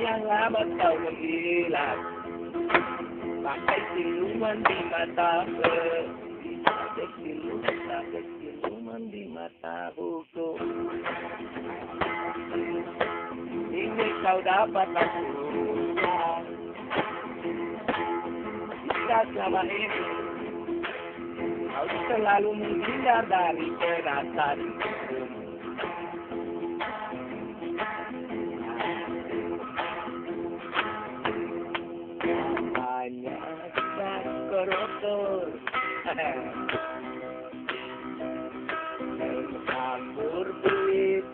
Yang lama kau menghilang, pakai siluman di mata siluman di mata hukum. Ini kau dapat lakukan jika selama ini kau selalu menghindar dari perasaan hukum. Koruptor campur duit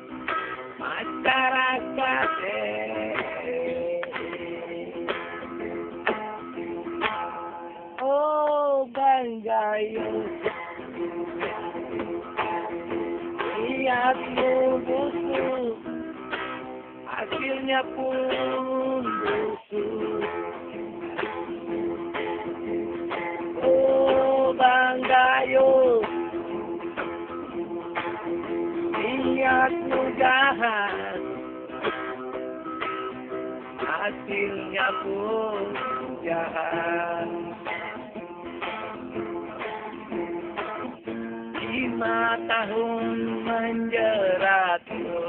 masyarakat. Oh Bang Gayus, niatmu busuk, hasilnya pun busuk. Bang Gayus, niatmu jahat, hasilnya pun jahat. 5 tahun menjeratmu,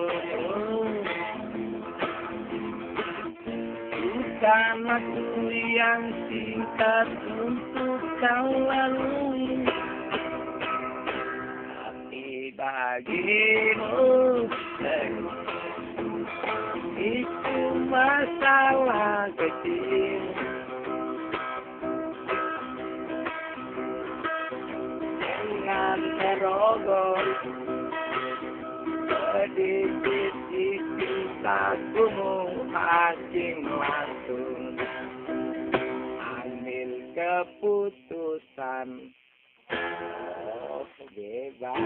bukan waktu yang singkat untuk kau lalui, tapi bagimu itu masalah kecil. Dengan merogoh sedikit-sedikit takutmu asing langsung ambil keputusan. Oh, bebas.